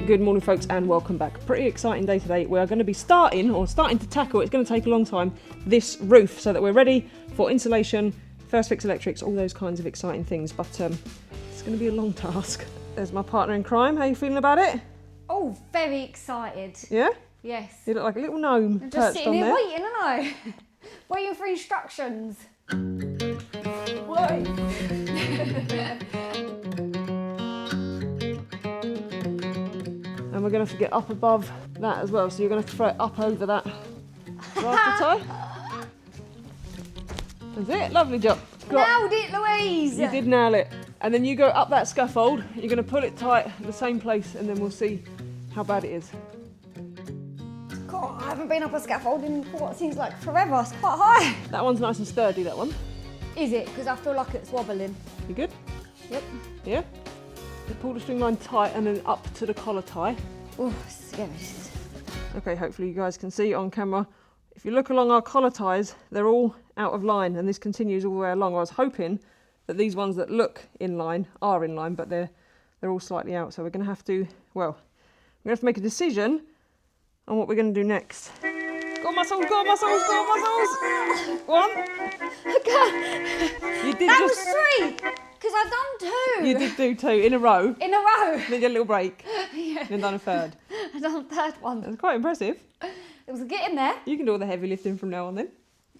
Good morning folks and welcome back. Pretty exciting day today. We are going to be starting to tackle, it's going to take a long time, this roof so that we're ready for insulation, first fix electrics, all those kinds of exciting things. But it's going to be a long task. There's my partner in crime. How are you feeling about it? Oh, very excited. Yeah? Yes. You look like a little gnome I'm perched just sitting on here there. waiting, aren't I? Waiting for instructions. Wait. And we're going to have to get up above that as well. So you're going to have to throw it up over that rafter tie. That's it. Lovely job. Nailed it, Louise. You did nail it. And then you go up that scaffold. You're going to pull it tight at the same place and then we'll see how bad it is. God, I haven't been up a scaffold in what seems like forever. It's quite high. That one's nice and sturdy, that one. Is it? Because I feel like it's wobbling. You good? Yep. Yeah? You pull the string line tight and then up to the collar tie. Oh, scary. Okay, hopefully you guys can see on camera. If you look along our collar ties, they're all out of line and this continues all the way along. I was hoping that these ones that look in line are in line, but they're all slightly out. So we're going to have to, well, we're going to have to make a decision on what we're going to do next. Go muscles, go muscles, go muscles! One. Okay. You did That just... was three. Because I've done two. You did do two in a row. In a row. Then you had a little break. Yeah. Then done a third. I've done a third one. That's quite impressive. It was getting there. You can do all the heavy lifting from now on then.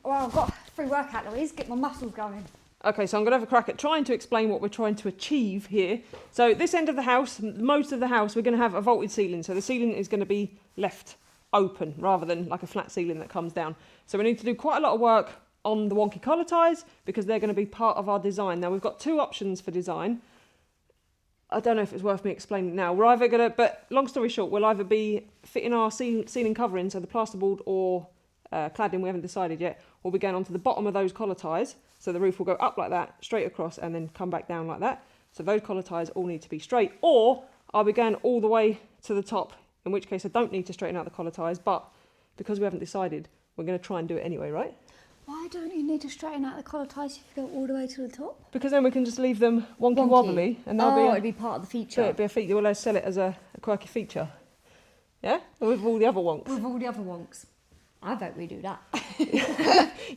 Well, I've got a free workout, Louise. Get my muscles going. Okay, so I'm going to have a crack at trying to explain what we're trying to achieve here. So this end of the house, most of the house, we're going to have a vaulted ceiling. So the ceiling is going to be left open rather than like a flat ceiling that comes down. So we need to do quite a lot of work on the wonky collar ties because they're going to be part of our design. Now we've got two options for design. I don't know if it's worth me explaining now. We're either going to, but long story short, we'll either be fitting our ceiling covering, so the plasterboard or cladding, we haven't decided yet, or we're going onto the bottom of those collar ties. So the roof will go up like that, straight across, and then come back down like that. So those collar ties all need to be straight. Or I'll be going all the way to the top, in which case I don't need to straighten out the collar ties, but because we haven't decided, we're going to try and do it anyway, right? Why don't you need to straighten out the collar ties if you go all the way to the top? Because then we can just leave them wonky wobbly, and they'll it'd be part of the feature. it'd be a feature. We'll sell it as a quirky feature. Yeah, with all the other wonks. With all the other wonks. I vote we do that.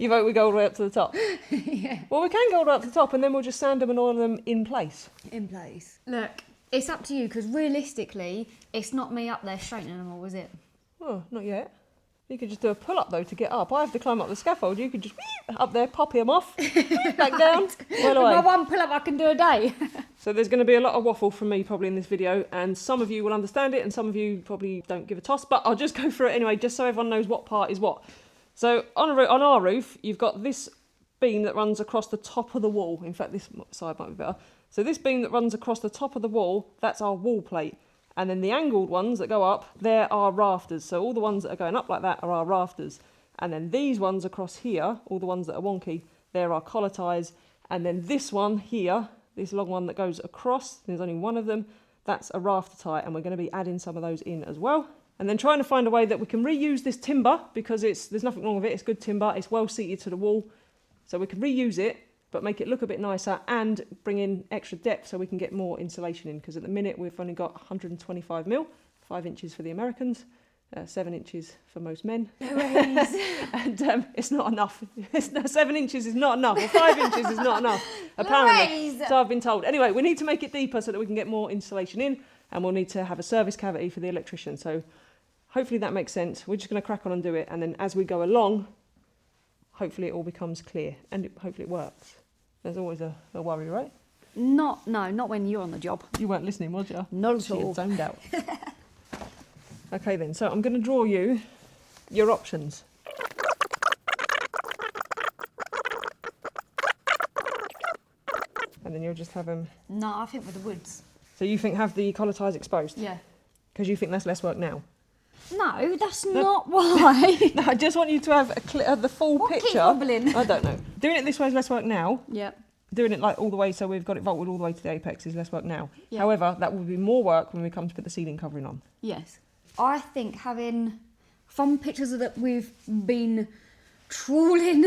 You vote we go all the way up to the top. Yeah. Well, we can go all the way up to the top, and then we'll just sand them and oil them in place. In place. Look, it's up to you because realistically, it's not me up there straightening them all, is it? Oh, not yet. You could just do a pull-up though to get up. I have to climb up the scaffold. You could just up there, pop him off, back down, well away. My one pull-up I can do a day. So there's going to be a lot of waffle from me probably in this video, and some of you will understand it and some of you probably don't give a toss, but I'll just go through it anyway, just so everyone knows what part is what. So on our roof, you've got this beam that runs across the top of the wall. In fact, this side might be better. So this beam that runs across the top of the wall, that's our wall plate. And then the angled ones that go up, they're our rafters. So all the ones that are going up like that are our rafters. And then these ones across here, all the ones that are wonky, they're our collar ties. And then this one here, this long one that goes across, there's only one of them, that's a rafter tie. And we're going to be adding some of those in as well. And then trying to find a way that we can reuse this timber because there's nothing wrong with it. It's good timber. It's well seated to the wall. So we can reuse it, but make it look a bit nicer and bring in extra depth so we can get more insulation in, because at the minute we've only got 125 mil, 5 inches for the Americans, 7 inches for most men. And it's not enough. 7 inches is not enough, or 5 inches is not enough, apparently. So I've been told. Anyway, we need to make it deeper so that we can get more insulation in, and we'll need to have a service cavity for the electrician. So hopefully that makes sense. We're just going to crack on and do it, and then as we go along, hopefully it all becomes clear and hopefully it works. There's always a worry, right? No, not when you're on the job. You weren't listening, was you? Not at She all. had zoned out. Okay then, so I'm going to draw you your options. And then you'll just have them... No, I think with the woods. So you think have the collar ties exposed? Yeah. Because you think that's less work now? No, that's not why. No, I just want you to have the full What picture. keeps wobbling? I don't know. Doing it this way is less work now. Yeah. Doing it like all the way so we've got it vaulted all the way to the apex is less work now. Yeah. However, that will be more work when we come to put the ceiling covering on. Yes. I think having, from pictures that we've been trawling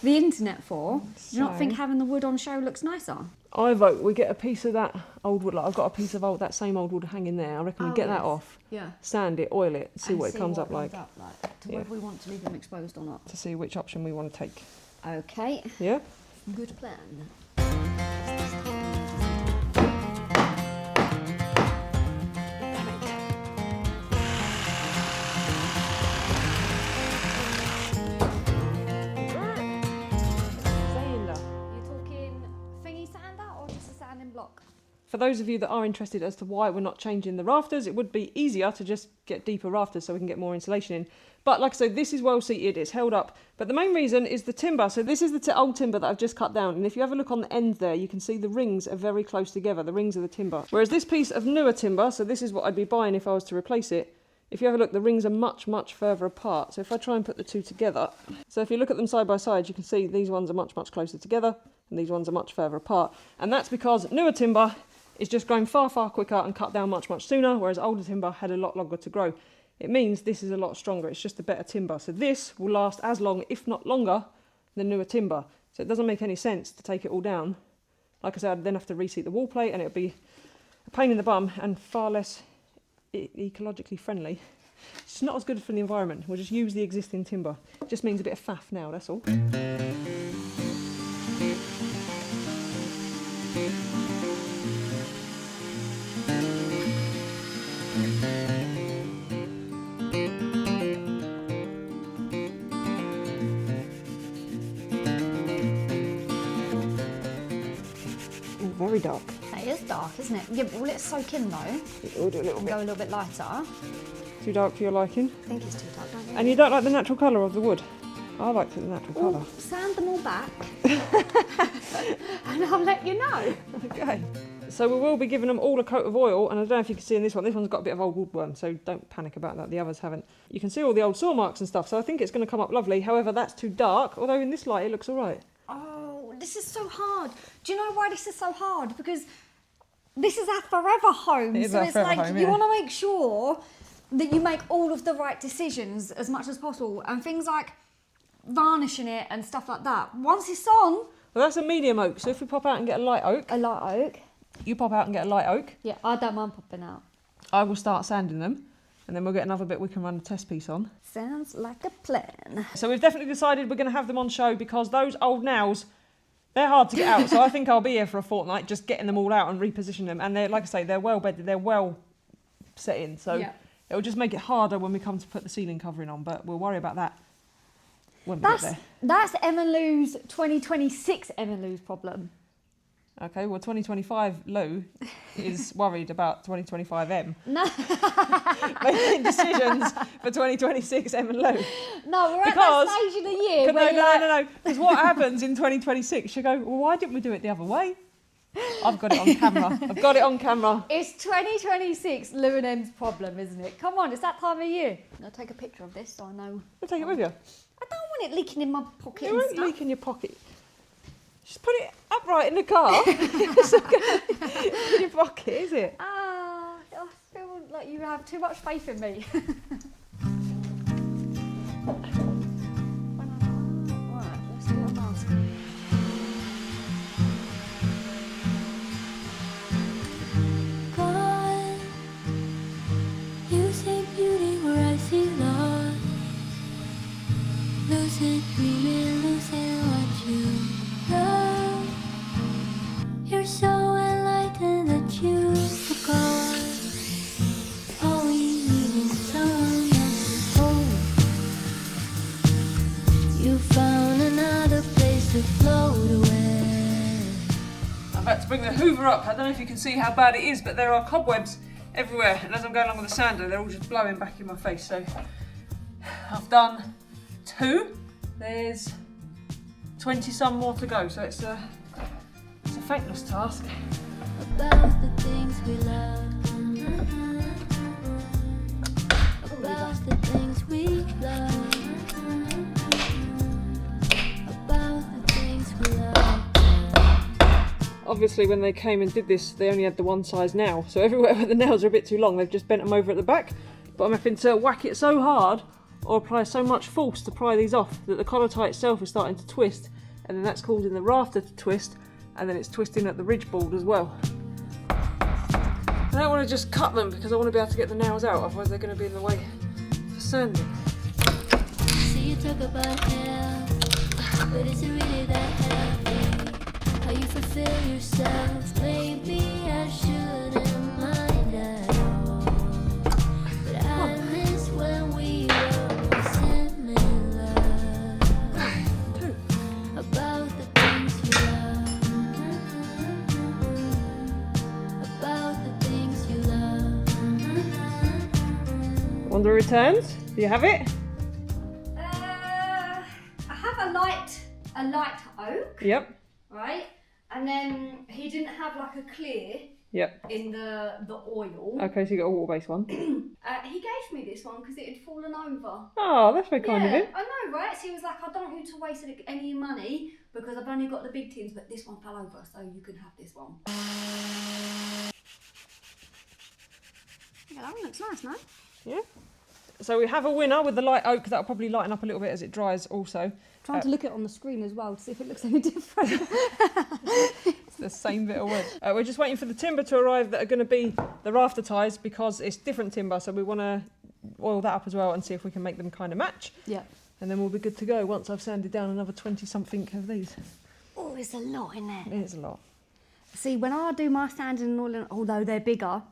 the internet for, do you not think having the wood on show looks nicer? I vote we get a piece of that old wood. Like I've got a piece of that same old wood hanging there. I reckon we get that off. Yeah. Sand it, oil it, see what it comes up like. To whether we want to leave them exposed or not. To see which option we want to take. Okay. Yeah. Good plan. Block. For those of you that are interested as to why we're not changing the rafters, it would be easier to just get deeper rafters so we can get more insulation in. But like I say, this is well seated, it's held up. But the main reason is the timber. So this is the old timber that I've just cut down. And if you have a look on the end there, you can see the rings are very close together. The rings of the timber. Whereas this piece of newer timber, so this is what I'd be buying if I was to replace it. If you have a look, the rings are much, much further apart. So if I try and put the two together, so if you look at them side by side, you can see these ones are much, much closer together and these ones are much further apart. And that's because newer timber is just growing far, far quicker and cut down much, much sooner, whereas older timber had a lot longer to grow. It means this is a lot stronger. It's just a better timber. So this will last as long, if not longer, than newer timber. So it doesn't make any sense to take it all down. Like I said, I'd then have to reseat the wall plate and it would be a pain in the bum and far less ecologically friendly. It's not as good for the environment. We'll just use the existing timber. It just means a bit of faff now, that's all. Very dark. It is dark, isn't it? Yeah, but will it soak in though? We'll do a little and bit. go a little bit lighter. Too dark for your liking? I think it's too dark, don't you? And you don't like the natural colour of the wood? I like the natural colour. Sand them all back and I'll let you know. Okay. So we will be giving them all a coat of oil, and I don't know if you can see in this one's got a bit of old woodworm, so don't panic about that, the others haven't. You can see all the old saw marks and stuff, so I think it's going to come up lovely. However, that's too dark, although in this light it looks alright. Oh, this is so hard. Do you know why this is so hard? Because this is our forever home. It is so our it's forever like home, you yeah. want to make sure that you make all of the right decisions as much as possible. And things like varnishing it and stuff like that. Once it's on... Well, that's a medium oak, so if we pop out and get a light oak... A light oak? You pop out and get a light oak. Yeah, I don't mind popping out. I will start sanding them, and then we'll get another bit we can run a test piece on. Sounds like a plan. So we've definitely decided we're going to have them on show because those old nails, they're hard to get out. So I think I'll be here for a fortnight just getting them all out and reposition them. And they're, like I say, they're well bedded, they're well set in. So yeah. It'll just make it harder when we come to put the ceiling covering on, but we'll worry about that when we get there. That's Emma Lou's 2026 Emma Lou's problem. Okay, well 2025 Lou is worried about 2025 M. No. Making decisions for 2026 M and Lou. No, we're at that stage of the year where No. Because what happens in 2026? She'll go, well, why didn't we do it the other way? I've got it on camera. I've got it on camera. It's 2026 Lou and M's problem, isn't it? Come on, it's that time of year. I'll take a picture of this so I know. You'll take it with you. I don't want it leaking in my pocket. It won't leak in your pocket. Just put it upright in the car. It's not going to in your pocket, is it? Ah, I feel like you have too much faith in me. Right, let's do a mask. God, you see beauty where I see loss. Lucid dreaming, losing what you love. You're so enlightened that you forgot all we need is someone else's home. You found another place to float away. I'm about to bring the Hoover up. I don't know if you can see how bad it is, but there are cobwebs everywhere. And as I'm going along with the sander, they're all just blowing back in my face. So I've done 2. There's 20 some more to go. So it's a thankless task. About the things we love. About the things we love. About the things we love. Obviously when they came and did this, they only had the one size nail. So everywhere where the nails are a bit too long, they've just bent them over at the back. But I'm having to whack it so hard or apply so much force to pry these off that the collar tie itself is starting to twist, and then that's causing the rafter to twist, and then it's twisting at the ridge board as well. I don't want to just cut them because I want to be able to get the nails out, otherwise they're going to be in the way for sanding. See you talk about health, but is it really that healthy? How you fulfill yourself? Maybe I shouldn't mind at all, but I miss when we were similar about the things you love, about the things you love. On the returns, do you have it? I have a light oak, Yep. right? And then he didn't have like a clear Yep. in the oil. Okay, so you got a water-based one. He gave me this one because it had fallen over. Oh, that's very kind of him. I know, right? So he was like, I don't want you to waste any money because I've only got the big tins, but this one fell over, so you can have this one. Yeah, that one looks nice, no? Yeah. So we have a winner with the light oak. That'll probably lighten up a little bit as it dries also. Trying to look at it on the screen as well to see if it looks any different. It's the same bit of wood. We're just waiting for the timber to arrive that are going to be the rafter ties because it's different timber, so we want to oil that up as well and see if we can make them kind of match. Yeah. And then we'll be good to go once I've sanded down another 20-something of these. Oh, there's a lot in there. It is a lot. See, when I do my sanding and oiling, although they're bigger,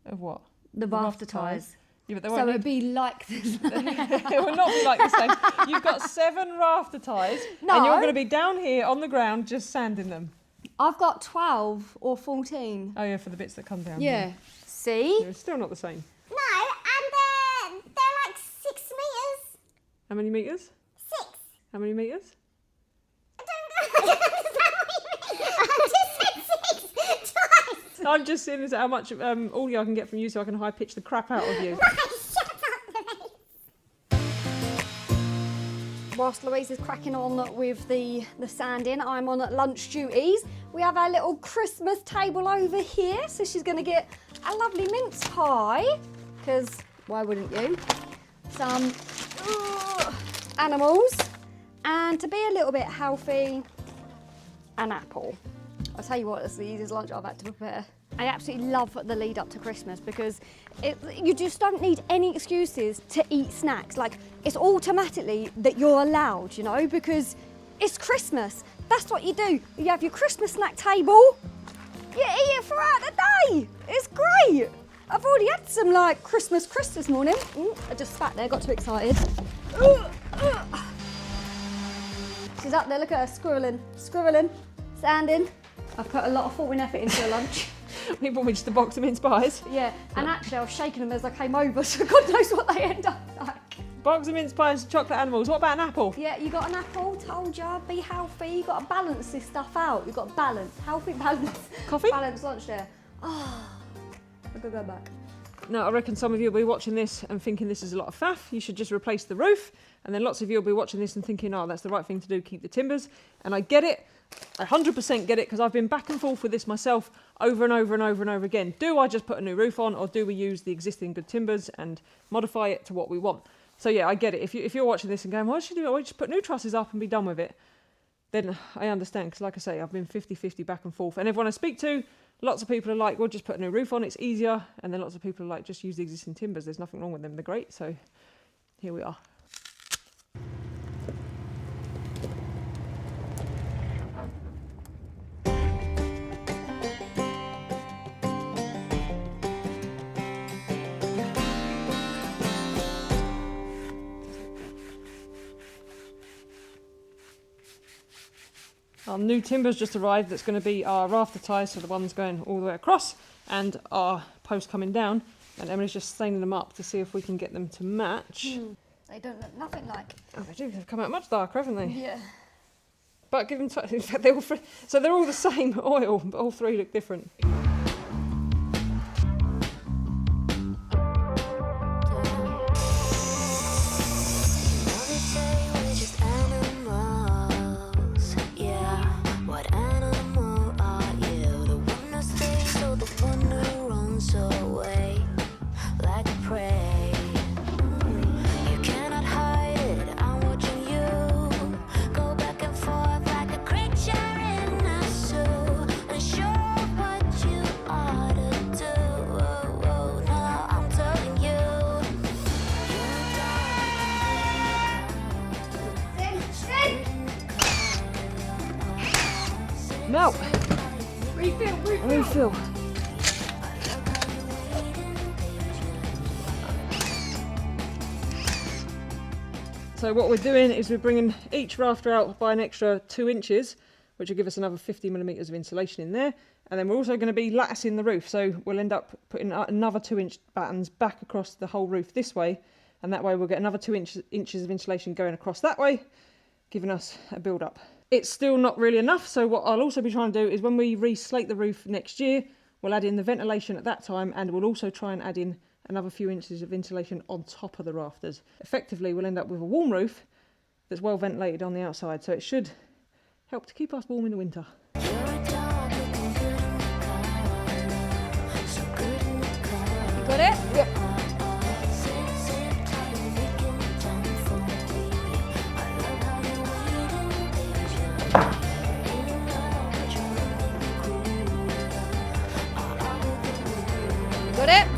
Of what? the rafter ties. Yeah, but they So won't it'd be like this. it will not be like the same. You've got 7 rafter ties, No. and you're going to be down here on the ground just sanding them. I've got 12 or 14. Oh yeah, for the bits that come down. Yeah. See? It's still not the same. No, and they're like 6 meters. How many meters? 6. How many meters? I don't understand what you mean. I just said 6 twice. I'm just seeing how much audio I can get from you so I can high pitch the crap out of you. Right, shut up, Louise. Whilst Louise is cracking on with the sanding, I'm on lunch duties. We have our little Christmas table over here, so she's going to get a lovely mince pie, because why wouldn't you? Some animals, and to be a little bit healthy, an apple. I'll tell you what, it's the easiest lunch I've had to prepare. I absolutely love the lead up to Christmas because you just don't need any excuses to eat snacks. Like, it's automatically that you're allowed, you know, because it's Christmas. That's what you do. You have your Christmas snack table, you eat it throughout the day. It's great. I've already had some like Christmas this morning. I just spat there, got too excited. She's up there, look at her, squirreling, sanding. I've put a lot of thought and effort into her lunch. We bought me just a box of mince pies. Yeah, and actually I was shaking them as I came over, so God knows what they end up like. Box of mince pies, chocolate animals. What about an apple? Yeah, you got an apple, told ya, be healthy. You got to balance this stuff out. You got to balance, healthy balance. Coffee? Balanced lunch there. Oh, I could go back. Now, I reckon some of you will be watching this and thinking this is a lot of faff. You should just replace the roof. And then lots of you will be watching this and thinking, oh, that's the right thing to do, keep the timbers. And I get it. I 100% get it, because I've been back and forth with this myself over and over and over and over again. Do I just put a new roof on, or do we use the existing good timbers and modify it to what we want? So yeah, I get it. If you're watching this and going, why should you do it? Why just put new trusses up and be done with it? Then I understand, because like I say, I've been 50-50 back and forth. And everyone I speak to, lots of people are like, well, just put a new roof on, it's easier. And then lots of people are like, just use the existing timbers. There's nothing wrong with them. They're great. So here we are. Our new timber's just arrived. That's going to be our rafter ties, so the ones going all the way across, and our post coming down. And Emily's just staining them up to see if we can get them to match. They don't look nothing like. Oh, they do. They've come out much darker, haven't they? Yeah. But give them time. In fact, so they're all the same oil, but all 3 look different. feel. So what we're doing is we're bringing each rafter out by an extra 2 inches, which will give us another 50mm of insulation in there. And then we're also going to be latticing the roof, so we'll end up putting another 2-inch battens back across the whole roof this way, and that way we'll get another 2 inches of insulation going across that way, giving us a build-up. It's still not really enough, so what I'll also be trying to do is when we re-slate the roof next year, we'll add in the ventilation at that time, and we'll also try and add in another few inches of insulation on top of the rafters. Effectively, we'll end up with a warm roof that's well ventilated on the outside, so it should help to keep us warm in the winter. Got it? Yep. Got it?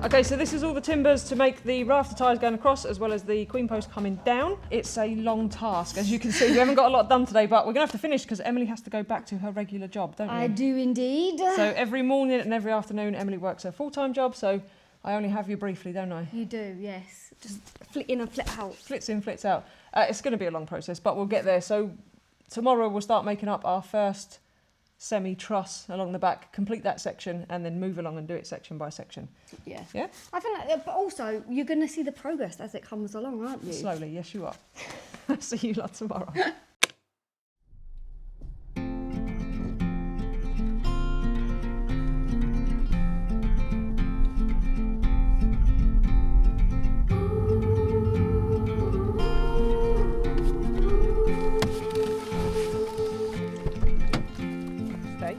Okay, so this is all the timbers to make the rafter ties going across, as well as the queen post coming down. It's a long task, as you can see. We haven't got a lot done today, but we're going to have to finish because Emily has to go back to her regular job, don't we? I do indeed. So every morning and every afternoon, Emily works her full-time job, so I only have you briefly, don't I? You do, yes. Just flit in and flit out. Flits in, flits out. It's going to be a long process, but we'll get there. So tomorrow we'll start making up our first semi-truss along the back, complete that section, and then move along and do it section by section. Yeah. Yeah? I think, but also, you're going to see the progress as it comes along, aren't you? Slowly, yes you are. See you lot tomorrow. Stay.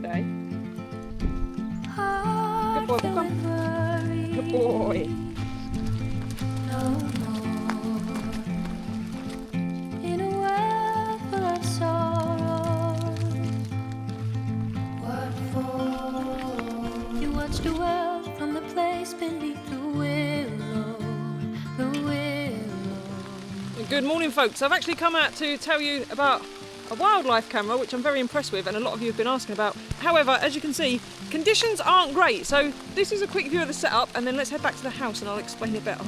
Stay. Good boy, come. Good boy. No more. In a world full of sorrow. What for? You watch the world from the place beneath the willow. The willow. Good morning, folks. I've actually come out to tell you about a wildlife camera, which I'm very impressed with, and a lot of you have been asking about. However, as you can see, conditions aren't great, so this is a quick view of the setup, and then let's head back to the house and I'll explain it better.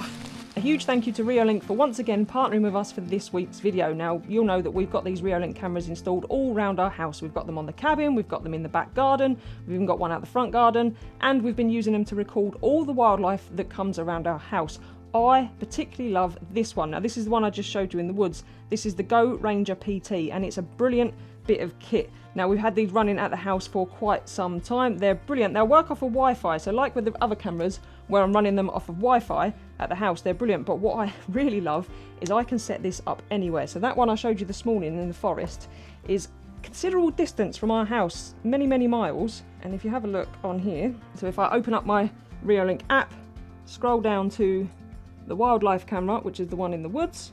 A huge thank you to Reolink for once again partnering with us for this week's video. Now, you'll know that we've got these Reolink cameras installed all around our house. We've got them on the cabin, we've got them in the back garden, we've even got one out the front garden, and we've been using them to record all the wildlife that comes around our house. I particularly love this one. Now, this is the one I just showed you in the woods. This is the Go Ranger PT, and it's a brilliant bit of kit. Now, we've had these running at the house for quite some time. They're brilliant. They'll work off of Wi-Fi, so like with the other cameras where I'm running them off of Wi-Fi at the house, they're brilliant. But what I really love is I can set this up anywhere. So that one I showed you this morning in the forest is considerable distance from our house, many, many miles. And if you have a look on here, so if I open up my Reolink app, scroll down to the wildlife camera, which is the one in the woods,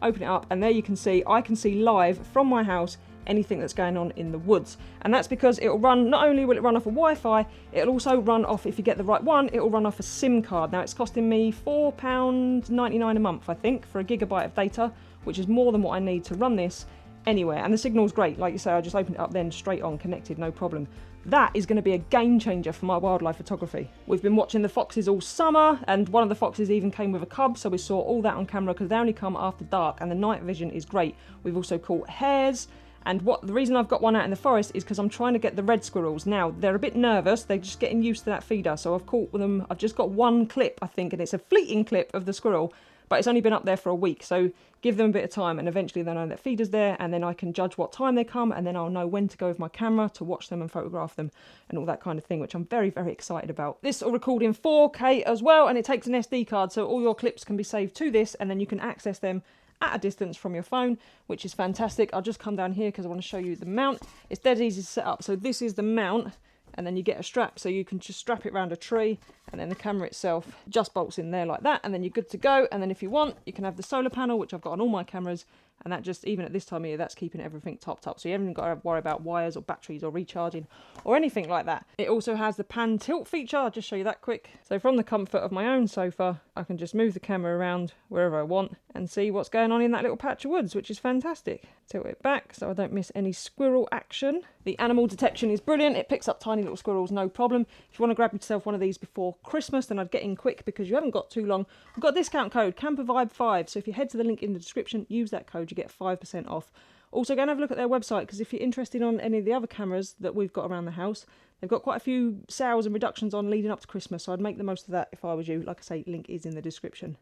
open it up, and there you can see I can see live from my house anything that's going on in the woods. And that's because it'll run, not only will it run off of Wi-Fi, it'll also run off, if you get the right one, it'll run off a SIM card. Now, it's costing me £4.99 a month, I think, for a gigabyte of data, which is more than what I need to run this anywhere. And the signal's great. Like you say, I just opened it up then, straight on, connected, no problem. That is going to be a game changer for my wildlife photography. We've been watching the foxes all summer, and one of the foxes even came with a cub, so we saw all that on camera because they only come after dark, and the night vision is great. We've also caught hares, and the reason I've got one out in the forest is because I'm trying to get the red squirrels. Now, they're a bit nervous, they're just getting used to that feeder, so I've caught them. I've just got one clip, I think, and it's a fleeting clip of the squirrel, but it's only been up there for a week, so give them a bit of time, and eventually they'll know that feeder's there, and then I can judge what time they come, and then I'll know when to go with my camera to watch them and photograph them and all that kind of thing, which I'm very, very excited about. This will record in 4K as well, and it takes an SD card, so all your clips can be saved to this, and then you can access them at a distance from your phone, which is fantastic. I'll just come down here because I want to show you the mount. It's dead easy to set up. So this is the mount, and then you get a strap, so you can just strap it around a tree, and then the camera itself just bolts in there like that, and then you're good to go. And then if you want, you can have the solar panel, which I've got on all my cameras, and that just, even at this time of year, that's keeping everything topped up, so you haven't got to worry about wires or batteries or recharging or anything like that. It also has the pan tilt feature. I'll just show you that quick. So from the comfort of my own sofa, I can just move the camera around wherever I want and see what's going on in that little patch of woods, which is fantastic. Tilt it back so I don't miss any squirrel action. The animal detection is brilliant. It picks up tiny little squirrels, no problem. If you want to grab yourself one of these before Christmas, then I'd get in quick because you haven't got too long. We've got a discount code, CamperVibe5, so if you head to the link in the description, use that code, you get 5% off. Also, go and have a look at their website, because if you're interested on any of the other cameras that we've got around the house, they've got quite a few sales and reductions on leading up to Christmas, so I'd make the most of that if I was you. Like I say, link is in the description.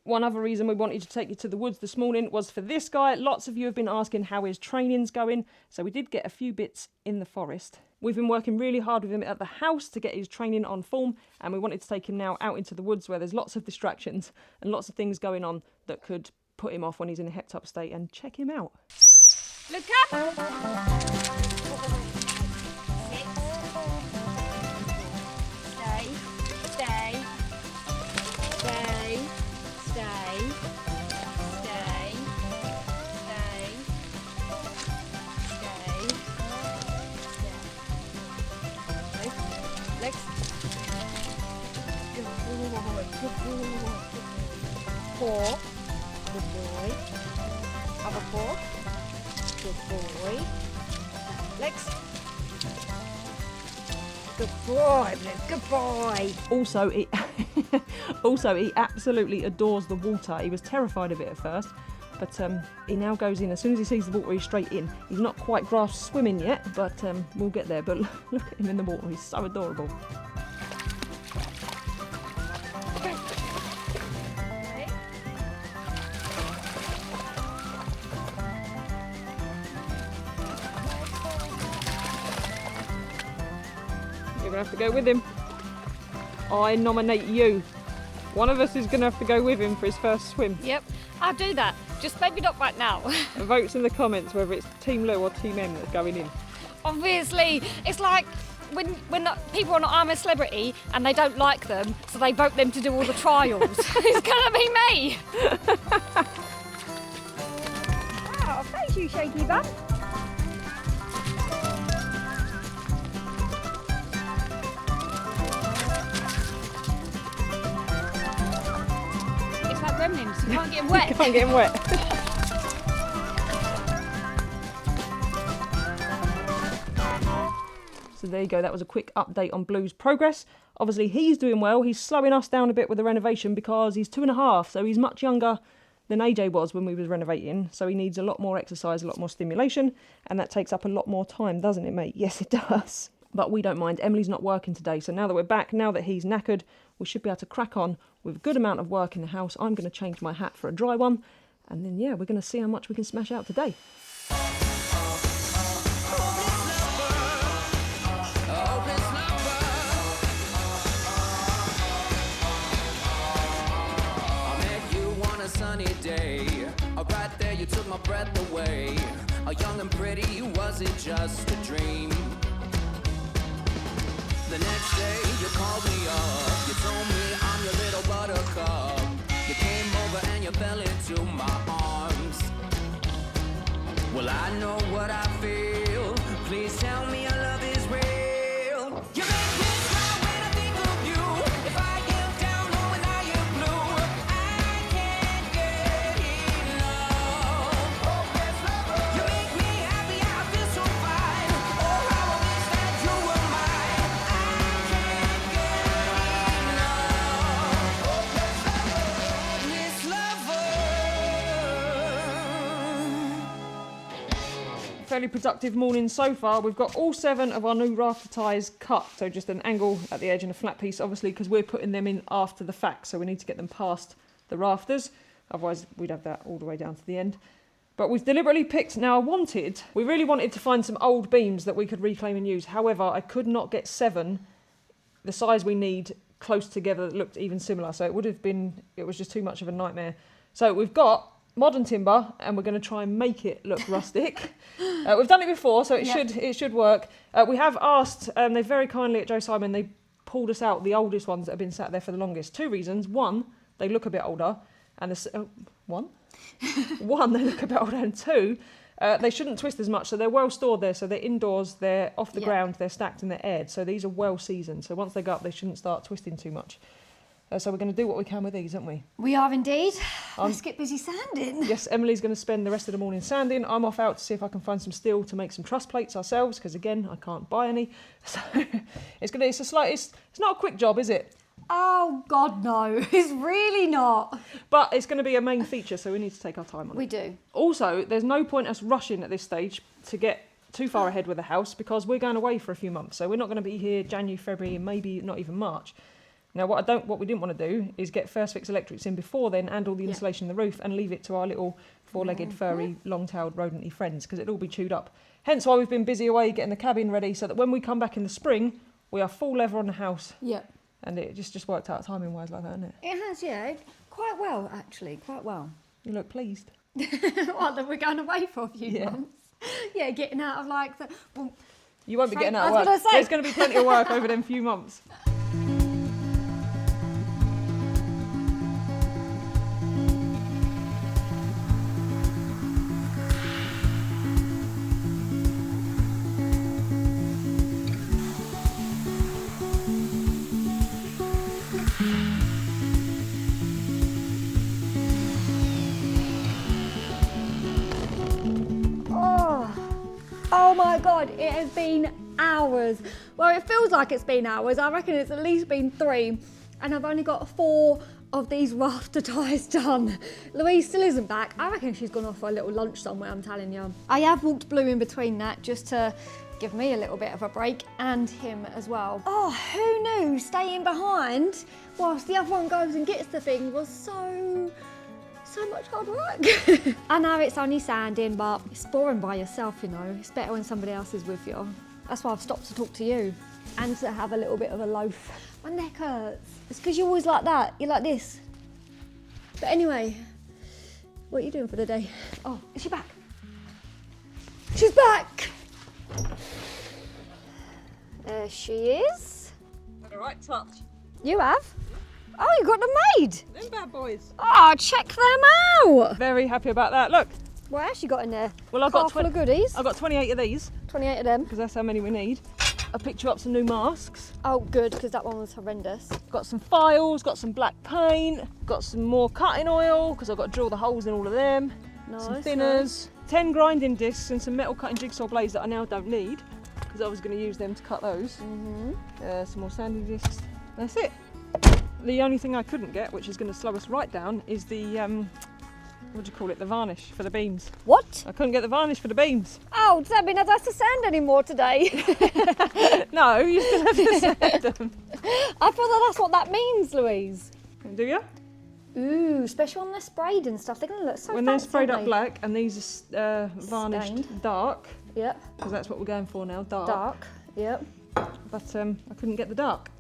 One other reason we wanted to take you to the woods this morning was for this guy. Lots of you have been asking how his training's going, so we did get a few bits in the forest. We've been working really hard with him at the house to get his training on form, and we wanted to take him now out into the woods where there's lots of distractions and lots of things going on that could put him off when he's in a hepped up state, and check him out. Look up! Stay, stay, stay, stay, stay, stay, stay. Legs. Good boy, good boy. Four. Good boy. Other four. Good boy. Legs. Good boy, Blue. Good boy. Also, he absolutely adores the water. He was terrified of it at first, but he now goes in. As soon as he sees the water, he's straight in. He's not quite grasped swimming yet, but we'll get there. But look at him in the water. He's so adorable. You're going to have to go with him. I nominate you. One of us is going to have to go with him for his first swim. Yep, I'll do that. Just maybe not right now. Votes in the comments whether it's Team Lou or Team M that's going in. Obviously, it's like when people are not I'm a celebrity and they don't like them, so they vote them to do all the trials. It's gonna be me. Oh, thank you, Shaky Bum. It's like gremlins. You can't get them wet. You can't get him wet. So there you go, that was a quick update on Blue's progress. Obviously he's doing well. He's slowing us down a bit with the renovation because he's 2.5, so he's much younger than AJ was when we was renovating. So he needs a lot more exercise, a lot more stimulation, and that takes up a lot more time, doesn't it, mate? Yes, it does. But we don't mind. Emily's not working today, so now that we're back, now that he's knackered, we should be able to crack on with a good amount of work in the house. I'm going to change my hat for a dry one, and then, yeah, we're going to see how much we can smash out today. Sunny day, right there you took my breath away. Young and pretty, was it just a dream? The next day you called me up, you told me I'm your little buttercup. You came over and you fell into my arms. Well, I know what I feel. Please tell me your love is real. You make me smile when I think of you. If I am down or when I am blue, I can't get enough. You make me happy, I feel so fine. Oh, how I wish that you were mine. I can't get enough. This lover. Fairly productive morning so far. We've got all 7 of our new rafter ties cut, so just an angle at the edge and a flat piece, obviously because we're putting them in after the fact, so we need to get them past the rafters, otherwise we'd have that all the way down to the end. But we've deliberately picked, now we really wanted to find some old beams that we could reclaim and use. However, I could not get 7 the size we need close together that looked even similar, so it was just too much of a nightmare. So we've got modern timber, and we're going to try and make it look rustic. We've done it before, so it should work. We have asked, they very kindly at Joe Simon, they pulled us out the oldest ones that have been sat there for the longest. 2 reasons. One, they look a bit older, and one, they look a bit older, and 2, they shouldn't twist as much, so they're well stored there. So they're indoors, they're off the ground, they're stacked and they're aired. So these are well seasoned. So once they go up, they shouldn't start twisting too much. So we're going to do what we can with these, aren't we? We are indeed. Let's get busy sanding. Yes, Emily's going to spend the rest of the morning sanding. I'm off out to see if I can find some steel to make some truss plates ourselves, because again, I can't buy any. So it's not a quick job, is it? Oh God, no! It's really not. But it's going to be a main feature, so we need to take our time on it. We do. Also, there's no point us rushing at this stage to get too far ahead with the house, because we're going away for a few months, so we're not going to be here January, February, and maybe not even March. Now, what we didn't want to do is get First Fix Electrics in before then, and all the insulation in the roof, and leave it to our little four-legged, furry, long-tailed, rodent-y friends, because it'll all be chewed up. Hence why we've been busy away getting the cabin ready, so that when we come back in the spring, we are full leather on the house. Yep. And it just worked out timing-wise like that, hasn't it? It has, yeah. Quite well, actually. Quite well. You look pleased. What, that we're going away for a few months? Yeah, getting out of like the... Well, You won't be getting out of That's work. what I say. There's going to be plenty of work over them few months. Oh my God, it has been hours. Well, it feels like it's been hours. I reckon it's at least been 3, and I've only got 4 of these rafter ties done. Louise still isn't back. I reckon she's gone off for a little lunch somewhere, I'm telling you. I have walked Blue in between that just to give me a little bit of a break, and him as well. Oh, who knew staying behind whilst the other one goes and gets the thing was so much hard work. I know it's only sanding, but it's boring by yourself, you know. It's better when somebody else is with you. That's why I've stopped to talk to you and to have a little bit of a loaf. My neck hurts. It's because you're always like that. You're like this. But anyway, what are you doing for the day? Oh, is she back? She's back! There she is. Had a right touch. You have? Oh, you got them made. Them bad boys. Oh, check them out. Very happy about that. Look. What else you got in there? Well, I've got full of goodies. I've got 28 of these, 28 of them. because that's how many we need. I picked you up some new masks. Oh, good, because that one was horrendous. Got some files, got some black paint, got some more cutting oil, because I've got to drill the holes in all of them. Nice. Some thinners, 10 grinding discs and some metal cutting jigsaw blades that I now don't need, because I was going to use them to cut those. Some more sanding discs. That's it. The only thing I couldn't get, which is going to slow us right down, is the, what do you call it, the varnish for the beams. What? I couldn't get the varnish for the beams. Oh, does that mean I don't have to sand anymore today? No, you still have to sand them. I thought that that's what that means, Louise. Do you? Ooh, especially when they're sprayed and stuff. They're going to look so When fancy, they're sprayed aren't up they? black and these are varnished Stained. dark, Yep, because that's what we're going for now, dark. dark. Yep. But I couldn't get the dark.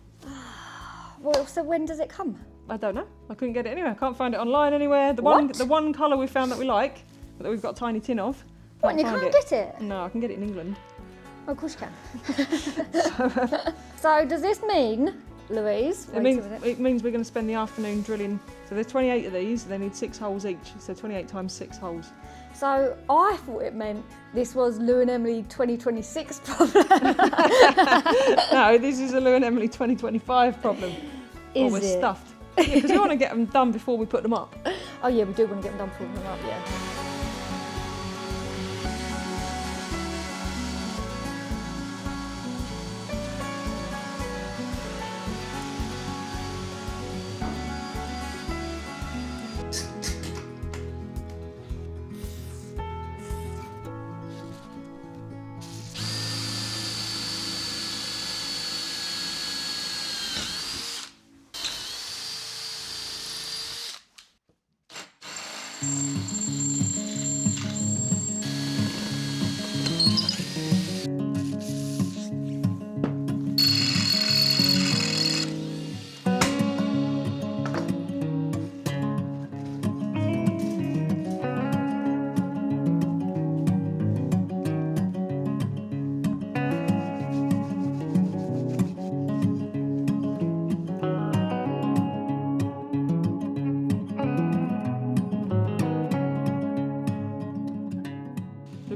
Well, so when does it come? I don't know. I couldn't get it anywhere. I can't find it online anywhere. The What? one colour we found that we like, but that we've got a tiny tin of. What, and you find can't get it? No, I can get it in England. Oh, of course you can. So does this mean, Louise, It wait means, a minute. it means we're going to spend the afternoon drilling. So there's 28 of these. They need 6 holes each. So 28 times 6 holes. So I thought it meant this was Lou and Emily 2026 problem. No, this is a Lou and Emily 2025 problem. Or Is we're it? stuffed. Yeah, because we want to get them done before we put them up. Oh yeah, we do want to get them done for them up, yeah.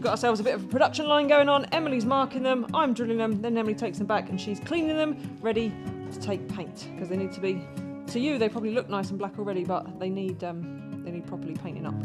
got ourselves a bit of a production line going on. Emily's marking them, I'm drilling them, then Emily takes them back and she's cleaning them, ready to take paint, because they need to be, to you they probably look nice and black already, but they need properly painting up.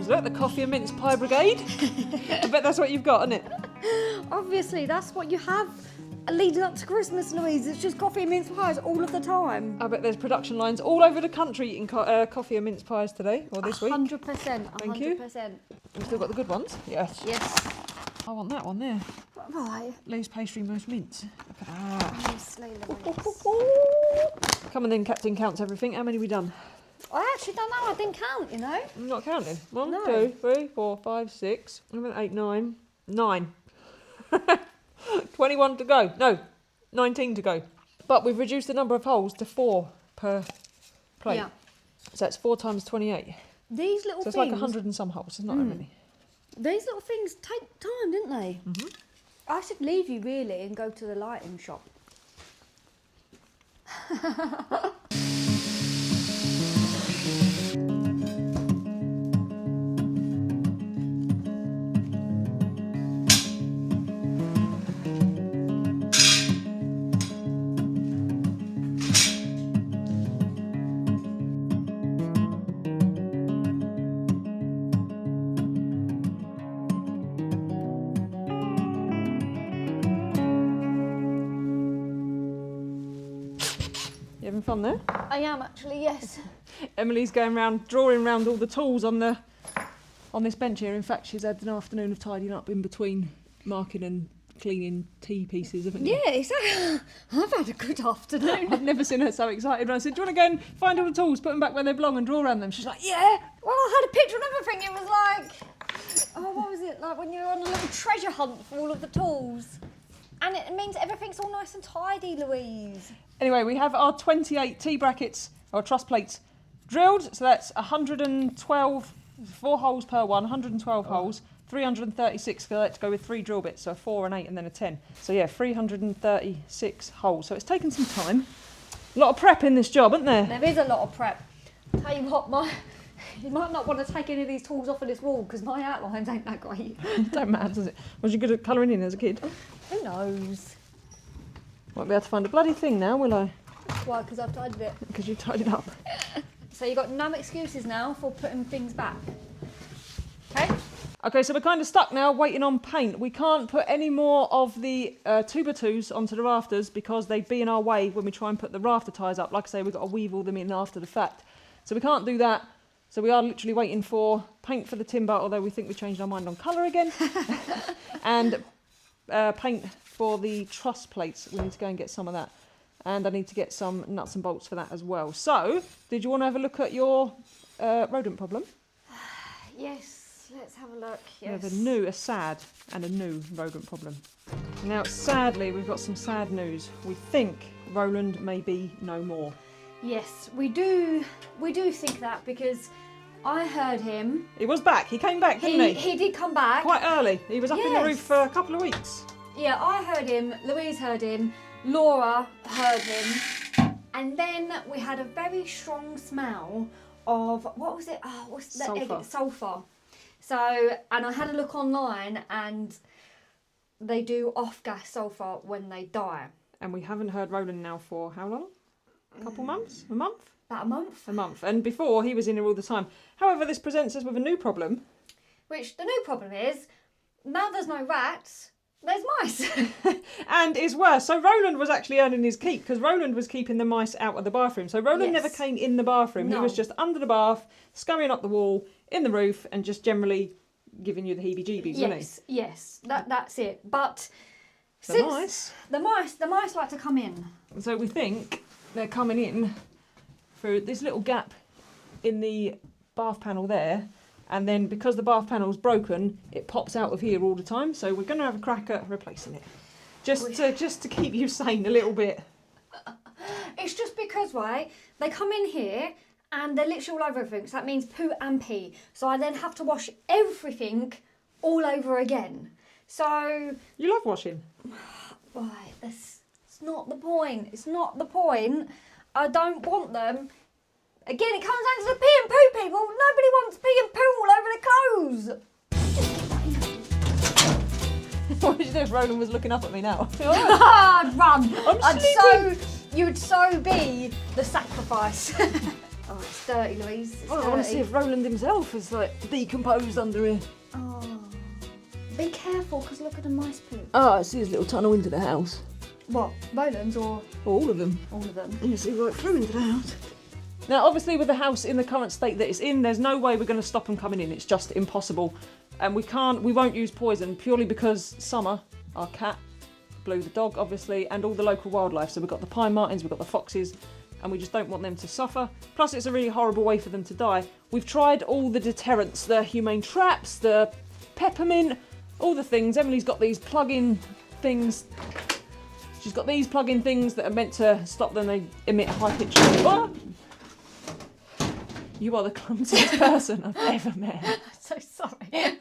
Look, the coffee and mince pie brigade. I bet that's what you've got, isn't it? Obviously, that's what you have leading up to Christmas, Louise. It's just coffee and mince pies all of the time. I bet there's production lines all over the country eating coffee and mince pies today, or this week. 100%. Thank you. 100%. We've still got the good ones. Yes. Yes. I want that one there. Right. Lay's pastry mousse mince. Look at that. Honestly, Louise. Come on then, Captain counts everything. How many we done? I actually don't know. I didn't count, you know. I'm not counting. 1, No. 2, 3, 4, 5, 6, 7, 8, 9. 9. 21 to go. No, 19 to go. But we've reduced the number of holes to 4 per plate. Yeah. So that's 4 times 28. These little So it's things. like 100 and some holes. It's not that many. These little things take time, didn't they? Mm-hmm. I should leave you really and go to the lighting shop. You having fun there? I am actually, yes. Emily's going round, drawing round all the tools on this bench here. In fact, she's had an afternoon of tidying up in between marking and cleaning tea pieces, haven't you? Yeah, exactly. I've had a good afternoon. I've never seen her so excited. When I said, do you want to go and find all the tools, put them back where they belong and draw around them? She's like, yeah. Well, I had a picture and everything. It was like, oh, what was it? Like when you're on a little treasure hunt for all of the tools. And it means everything's all nice and tidy, Louise. Anyway, we have our 28 T brackets, or truss plates, drilled. So that's 112, 4 holes per one, 112 holes, 336, so let's go with 3 drill bits, so a 4, an 8 and then a 10. So yeah, 336 holes. So it's taken some time. A lot of prep in this job, isn't there? There is a lot of prep. Tell you what, you might not want to take any of these tools off of this wall because my outlines ain't that great. Don't matter, does it? Was you good at colouring in as a kid? Who knows? Won't be able to find a bloody thing now, will I? Why? Because I've tidied it. Because you tied it up. So you've got no excuses now for putting things back. Okay? Okay, so we're kind of stuck now, waiting on paint. We can't put any more of the 2x2s onto the rafters because they'd be in our way when we try and put the rafter ties up. Like I say, we've got to weave all them in after the fact. So we can't do that. So we are literally waiting for paint for the timber, although we think we changed our mind on colour again. And paint for the truss plates. We need to go and get some of that. And I need to get some nuts and bolts for that as well. So, did you want to have a look at your rodent problem? Yes, let's have a look. We Yes. have a sad and a new rodent problem. Now, sadly, we've got some sad news. We think Roland may be no more. Yes, we do think that because I heard him. He was back. He came back, didn't he? He did come back. Quite early. He was up in the roof Yes. for a couple of weeks. Yeah, I heard him, Louise heard him, Laura heard him, and then we had a very strong smell of, what was it? Oh, what's the Sulphur. Sulphur. So, and I had a look online and they do off-gas sulphur when they die. And we haven't heard Roland now for how long? A couple months? A month? About a month. A month. And before, he was in here all the time. However, this presents us with a new problem. Which the new problem is, now there's no rats, there's mice. And is worse. So Roland was actually earning his keep because Roland was keeping the mice out of the bathroom. So Roland Yes. never came in the bathroom. He No. was just under the bath, scurrying up the wall, in the roof, and just generally giving you the heebie-jeebies, wasn't he? Yes, that's it. But The since mice. the mice like to come in. So we think they're coming in through this little gap in the bath panel there. And then because the bath panel's broken, it pops out of here all the time. So we're going to have a crack at replacing it. just to keep you sane a little bit. It's just because, right, they come in here and they're literally all over everything. So that means poo and pee. So I then have to wash everything all over again. So... You love washing. Right, it's not the point. It's not the point. I don't want them. Again, it comes down to the pee and poo, people. Nobody wants pee and poo all over their clothes. What did you do if Roland was looking up at me now? I'd run. I'm You'd so be the sacrifice. Oh, it's dirty, Louise. It's I want to see if Roland himself is like decomposed under here. Oh. Be careful, because look at the mice poo. Oh, I see his little tunnel into the house. What, Roland's or All of them. all of them? You see right through into the house. Now, obviously, with the house in the current state that it's in, there's no way we're going to stop them coming in. It's just impossible. And we won't use poison purely because Summer, our cat, Blue the dog, obviously, and all the local wildlife. So we've got the pine martins, we've got the foxes, and we just don't want them to suffer. Plus, it's a really horrible way for them to die. We've tried all the deterrents, the humane traps, the peppermint, all the things. Emily's got these plug-in things. She's got these plug-in things that are meant to stop them. They emit high-pitched... Oh! You are the clumsiest person I've ever met. I'm so sorry.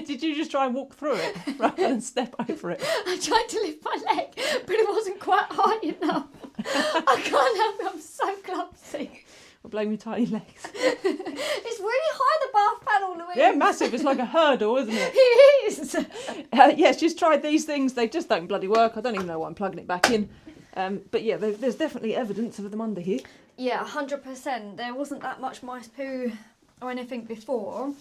Did you just try and walk through it rather than step over it? I tried to lift my leg, but it wasn't quite high enough. I can't help it, I'm so clumsy. I'll blame your tiny legs. It's really high, the bath panel, Louise. Yeah, massive. It's like a hurdle, isn't it? It is. Yeah, she's tried these things. They just don't bloody work. I don't even know why I'm plugging it back in. But yeah, there's definitely evidence of them under here. Yeah, 100%. There wasn't that much mice poo or anything before.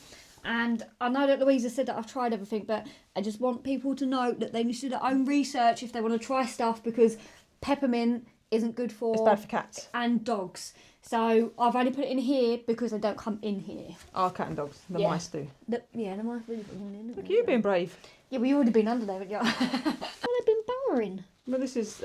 And I know that Louisa said that I've tried everything, but I just want people to know that they need to do their own research if they want to try stuff, because peppermint isn't good for... It's bad for cats. And dogs. So I've only put it in here because they don't come in here. Our cat and dogs. The Yeah. mice do. The mice really put them in. Look at you being brave. Yeah, but you would have been under there, wouldn't you? Well, they've been burrowing. Well, this is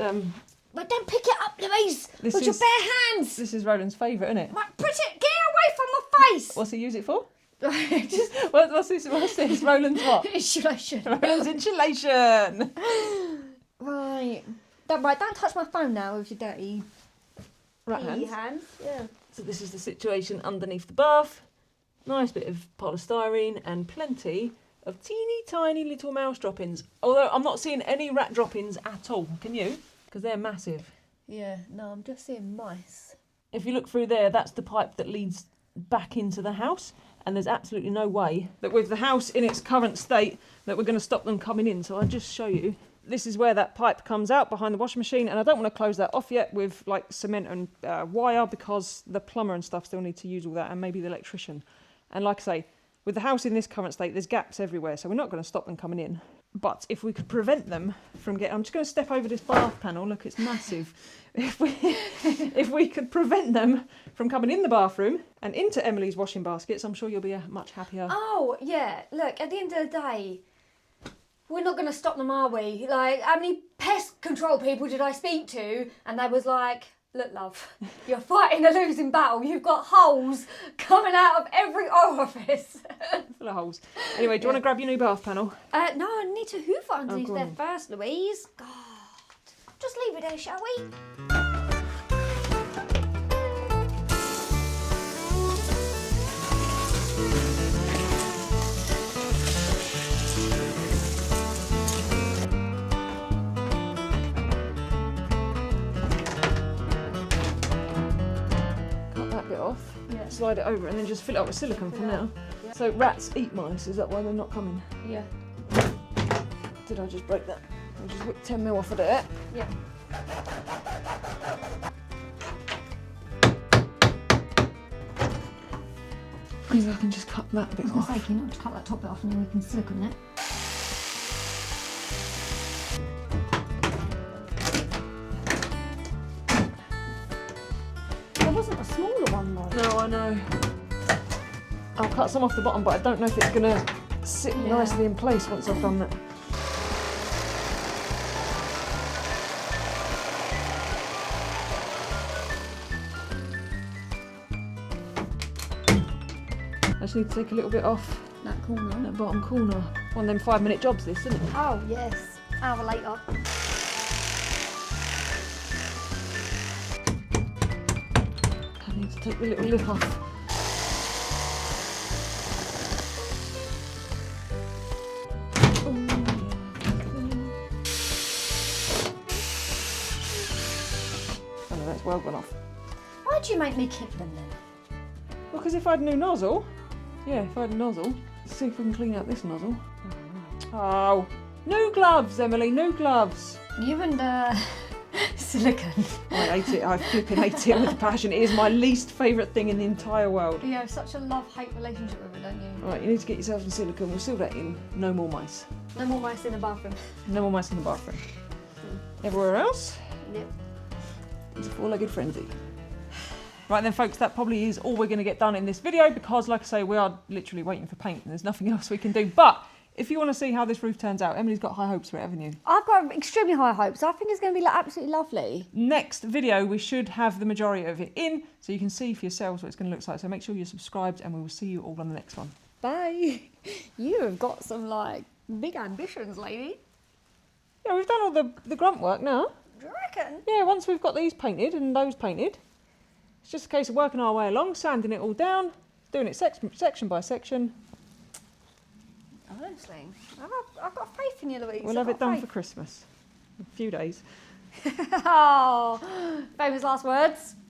But don't pick it up, Louise! This With your is- bare hands! this is Roland's favourite, isn't it? Like, put it, get it away from my face! What's he use it for? Just What's this? Roland's what? insulation. Roland's insulation. Right. Don't touch my phone now with your dirty Right hands. hands. Yeah. So this is the situation underneath the bath. Nice bit of polystyrene and plenty of teeny tiny little mouse droppings. Although I'm not seeing any rat droppings at all. Can you? Because they're massive. Yeah, no, I'm just seeing mice. If you look through there, that's the pipe that leads back into the house. And there's absolutely no way that with the house in its current state that we're going to stop them coming in. So I'll just show you. This is where that pipe comes out behind the washing machine, and I don't want to close that off yet with like cement and wire, because the plumber and stuff still need to use all that, and maybe the electrician. And like I say, with the house in this current state, there's gaps everywhere, so we're not going to stop them coming in. But if we could prevent them from getting... I'm just going to step over this bath panel. Look, it's massive. If we could prevent them from coming in the bathroom and into Emily's washing baskets, I'm sure you'll be much happier. Oh, yeah. Look, at the end of the day, we're not going to stop them, are we? Like, how many pest control people did I speak to? And they was like, look, love, you're fighting a losing battle. You've got holes coming out of every orifice. Full of holes. Anyway, do you want to grab your new bath panel? No, I need to hoover underneath go there on. first, Louise. God. Just leave it there, shall we? Cut that bit off, Yeah. slide it over, and then just fill it up with silicone from now. So rats eat mice, is that why they're not coming? Yeah. Did I just break that? I just whipped 10mm off of there. Yeah. Maybe I can just cut that bit off. Can you not cut that top bit off and then we can silicone it? There wasn't a smaller one though. No, I know. I'll cut some off the bottom, but I don't know if it's going to sit Yeah. nicely in place once I've done that. I just need to take a little bit off That corner. that bottom corner. One of them 5-minute jobs, this, isn't it? Oh yes. Hour later. To take the little lip off. Oh no, that's well gone off. Why'd you make me keep them then? Well, because if I had a new nozzle, if I had a nozzle, let's see if we can clean out this nozzle. Oh, new gloves, Emily, new gloves. You and silicone. I hate it. I flipping hate it with a passion. It is my least favourite thing in the entire world. You have such a love-hate relationship with it, don't you? Right, you need to get yourself some silicone. We'll seal that in. No more mice. No more mice in the bathroom. No more mice in the bathroom. Everywhere else, Yep. it's a four-legged frenzy. Right then, folks, that probably is all we're going to get done in this video because, like I say, we are literally waiting for paint and there's nothing else we can do. But if you want to see how this roof turns out, Emily's got high hopes for it, haven't you? I've got extremely high hopes. I think it's going to be absolutely lovely. Next video, we should have the majority of it in so you can see for yourselves what it's going to look like. So make sure you're subscribed and we will see you all on the next one. Bye. You have got some, like, big ambitions, lady. Yeah, we've done all the grunt work now. Do you reckon? Yeah, once we've got these painted and those painted, it's just a case of working our way along, sanding it all down, doing it section by section. Honestly, I've got faith in you, Louise. We'll have it done for Christmas. A few days. Oh, famous last words.